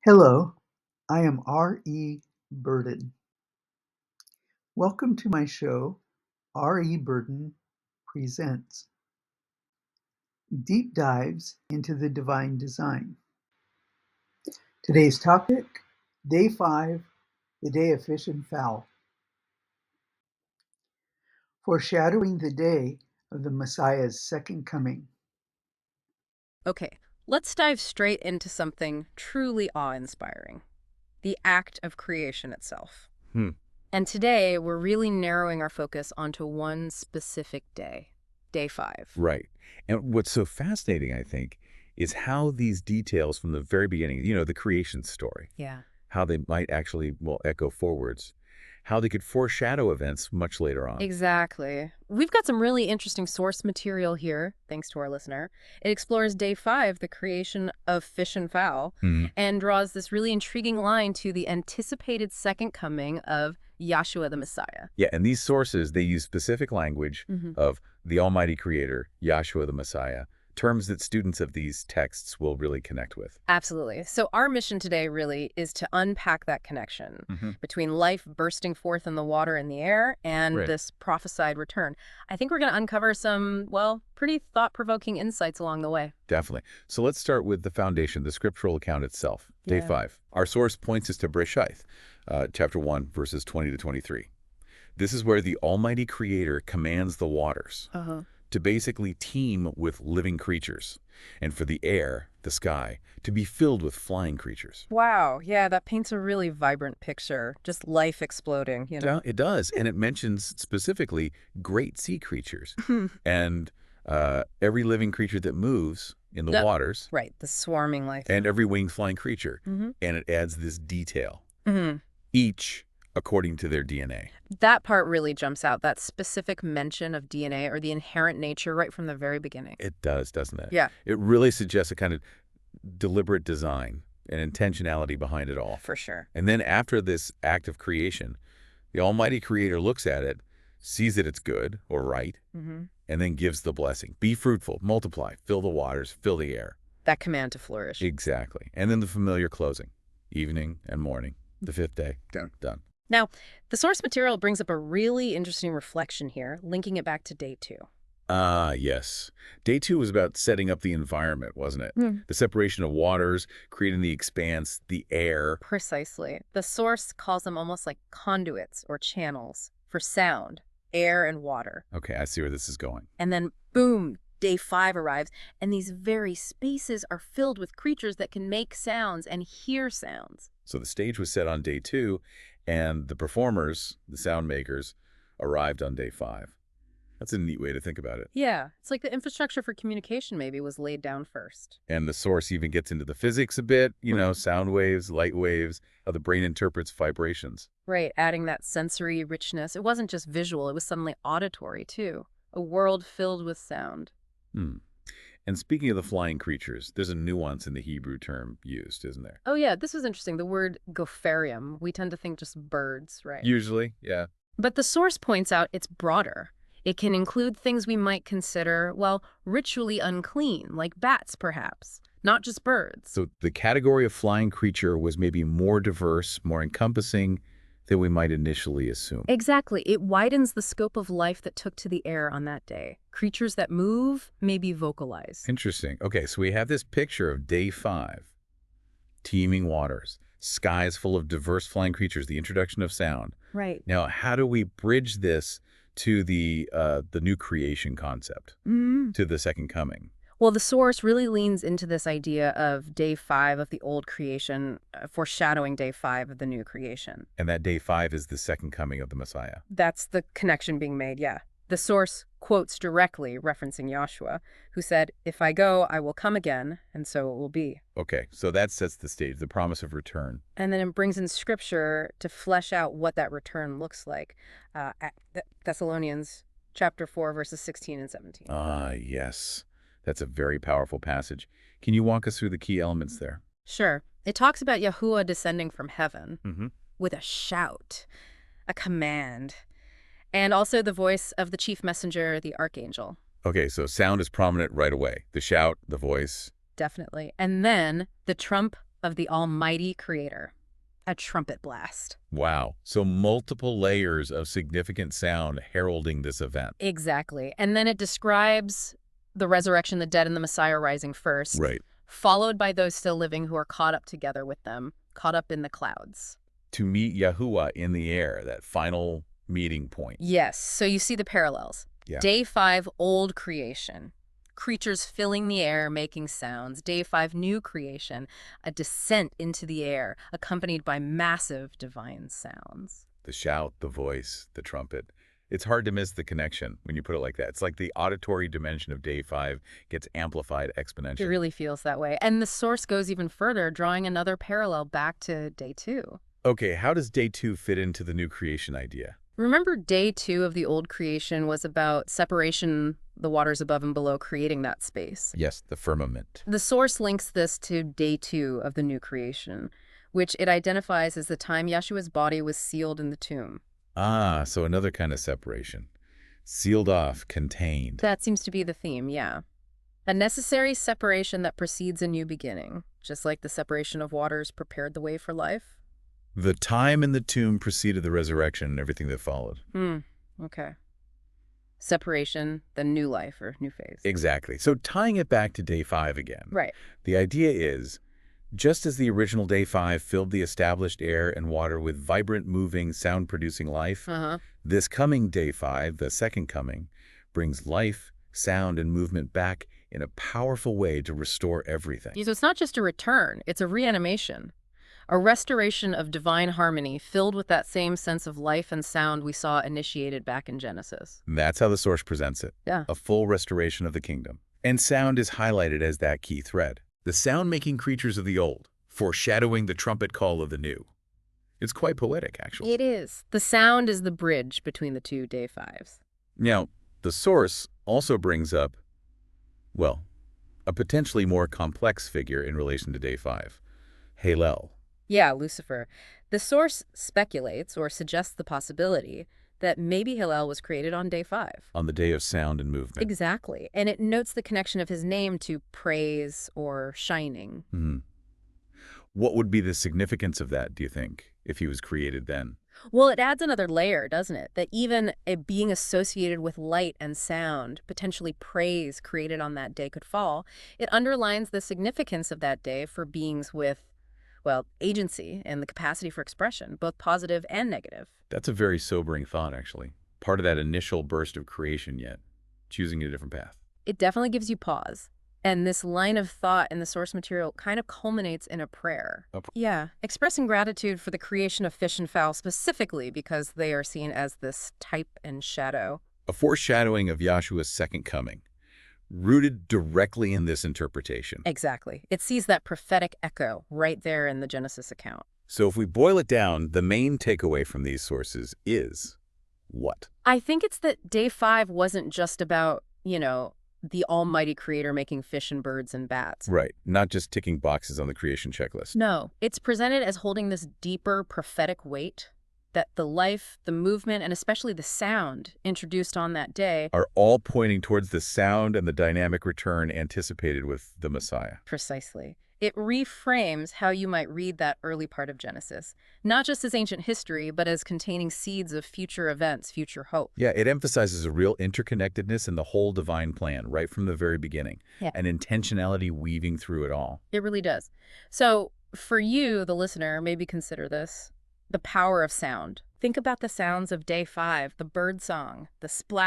Hello, I am R.E. Burden. Welcome to my show, R.E. Burden Presents Deep Dives into the Divine Design. Today's topic, Day 5, the Day of Fish and Fowl. Foreshadowing the day of the Messiah's second coming. Okay, let's dive straight into something truly awe-inspiring. The act of creation itself. Hmm. And today, we're really narrowing our focus onto one specific day, Day 5. Right. And what's so fascinating, I think, is how these details from the very beginning, the creation story, Yeah. how they might actually, echo forwards, how they could foreshadow events much later on. Exactly. We've got some really interesting source material here, thanks to our listener. It explores Day 5, the creation of fish and fowl, Mhm. and draws this really intriguing line to the anticipated second coming of Yashua the Messiah. Yeah, and these sources, they use specific language Mhm. of the Almighty Creator, Yashua the Messiah, terms that students of these texts will really connect with. Absolutely. So our mission today really is to unpack that connection Mhm. between life bursting forth in the water and the air and Right. this prophesied return. I think we're going to uncover some, pretty thought-provoking insights along the way. Definitely. So let's start with the foundation, the scriptural account itself. Day Yeah. 5. Our source points us to Bereshith, chapter 1, verses 20 to 23. This is where the Almighty Creator commands the waters Uh-huh. to basically teem with living creatures, and for the air, the sky, to be filled with flying creatures. Wow. Yeah, that paints a really vibrant picture. Just life exploding, Yeah, it does, and it mentions specifically great sea creatures and every living creature that moves in the Yep. waters, Right, the swarming life. and every winged flying creature. Mm-hmm. And it adds this detail, Mm-hmm. each according to their DNA. That part really jumps out, that specific mention of DNA or the inherent nature right from the very beginning. It does, doesn't it? Yeah, It really suggests a kind of deliberate design and intentionality behind it all. for sure. And then after this act of creation, the Almighty Creator looks at it, sees that it's good or right, Mm-hmm. and then gives the blessing. Be fruitful, multiply, fill the waters, fill the air. That command to flourish. Exactly. And then the familiar closing, evening and morning, the fifth day, done. Now, the source material brings up a really interesting reflection here, linking it back to Day 2. Ah, yes. Day 2 was about setting up the environment, wasn't it? Hmm. The separation of waters, creating the expanse, the air. Precisely. The source calls them almost like conduits or channels for sound, air, and water. Okay, I see where this is going. And then, boom, Day 5 arrives, and these very spaces are filled with creatures that can make sounds and hear sounds. So the stage was set on Day 2, and the performers, the sound makers, arrived on Day 5. That's a neat way to think about it. Yeah, it's like the infrastructure for communication maybe was laid down first. And the source even gets into the physics a bit, sound waves, light waves, how the brain interprets vibrations. Right, adding that sensory richness. It wasn't just visual, it was suddenly auditory, too. A world filled with sound. Hmm. And speaking of the flying creatures, there's a nuance in the Hebrew term used, isn't there? Oh yeah, this was interesting. The word gopherium. We tend to think just birds, right? Usually, yeah. But the source points out it's broader. It can include things we might consider, ritually unclean, like bats, perhaps, not just birds. So the category of flying creature was maybe more diverse, more encompassing than we might initially assume. Exactly. It widens the scope of life that took to the air on that day. Creatures that move, maybe vocalize. Interesting. Okay, so we have this picture of Day 5, teeming waters, skies full of diverse flying creatures, the introduction of sound. Right. Now, how do we bridge this to the new creation concept, to the second coming? Well, the source really leans into this idea of Day 5 of the old creation, foreshadowing Day 5 of the new creation. And that Day 5 is the second coming of the Messiah. That's the connection being made, yeah. The source quotes directly, referencing Yashua, who said, "If I go, I will come again, and so it will be." Okay, so that sets the stage, the promise of return. And then it brings in scripture to flesh out what that return looks like. Thessalonians chapter 4, verses 16 and 17. Ah, yes. That's a very powerful passage. Can you walk us through the key elements there? Sure. It talks about Yahuwah descending from heaven Mm-hmm. with a shout, a command, and also the voice of the chief messenger, the archangel. Okay, so sound is prominent right away. The shout, the voice. Definitely. And then the of the Almighty Creator. A trumpet blast. Wow. So multiple layers of significant sound heralding this event. Exactly. And then it describes the resurrection, the dead, and the Messiah rising first, Right. followed by those still living who are caught up together with them, caught up in the clouds. To meet Yahuwah in the air, that final meeting point. Yes. So you see the parallels. Yeah. Day 5, old creation. Creatures filling the air, making sounds. Day 5, new creation. A descent into the air, accompanied by massive divine sounds. The shout, the voice, the trumpet. It's hard to miss the connection when you put it like that. It's like the auditory dimension of Day 5 gets amplified exponentially. It really feels that way. And the source goes even further, drawing another parallel back to Day 2. Okay, how does Day 2 fit into the new creation idea? Remember, Day 2 of the old creation was about separation, the waters above and below, creating that space. Yes, the firmament. The source links this to Day 2 of the new creation, which it identifies as the time Yeshua's body was sealed in the tomb. Ah, so another kind of separation. Sealed off, contained. That seems to be the theme, yeah. A necessary separation that precedes a new beginning, just like the separation of waters prepared the way for life. The time in the tomb preceded the resurrection and everything that followed. Okay. Separation, then new life or new phase. Exactly. So tying it back to Day 5 again. Right. The idea is, just as the original Day 5 filled the established air and water with vibrant, moving, sound-producing life, this coming Day 5, the second coming, brings life, sound, and movement back in a powerful way to restore everything. So it's not just a return, it's a reanimation. A restoration of divine harmony filled with that same sense of life and sound we saw initiated back in Genesis. And that's how the source presents it. Yeah. A full restoration of the kingdom. And sound is highlighted as that key thread. The sound-making creatures of the old, foreshadowing the trumpet call of the new. It's quite poetic, actually. It is. The sound is the bridge between the two Day 5s. Now, the source also brings up, well, a potentially more complex figure in relation to Day 5, Hallel. Yeah, Lucifer. The source speculates or suggests the possibility that maybe Hillel was created on Day 5. On the day of sound and movement. Exactly. And it notes the connection of his name to praise or shining. What would be the significance of that, do you think, if he was created then? Well, it adds another layer, doesn't it? That even a being associated with light and sound, potentially praise created on that day could fall. It underlines the significance of that day for beings with, well, agency and the capacity for expression, both positive and negative. That's a very sobering thought, actually. Part of that initial burst of creation yet, choosing a different path. It definitely gives you pause. And this line of thought in the source material kind of culminates in a prayer. Yeah, expressing gratitude for the creation of fish and fowl specifically because they are seen as this type and shadow. A foreshadowing of Yashua's second coming, rooted directly in this interpretation. Exactly. It sees that prophetic echo right there in the Genesis account. So if we boil it down, the main takeaway from these sources is what? I think it's that Day 5 wasn't just about, the Almighty Creator making fish and birds and bats. Right. Not just ticking boxes on the creation checklist. No. It's presented as holding this deeper prophetic weight that the life, the movement, and especially the sound introduced on that day are all pointing towards the sound and the dynamic return anticipated with the Messiah. Precisely. It reframes how you might read that early part of Genesis, not just as ancient history, but as containing seeds of future events, future hope. Yeah, it emphasizes a real interconnectedness in the whole divine plan right from the very beginning, and intentionality weaving through it all. It really does. So for you, the listener, maybe consider this: the power of sound. Think about the sounds of Day 5, the bird song, the splash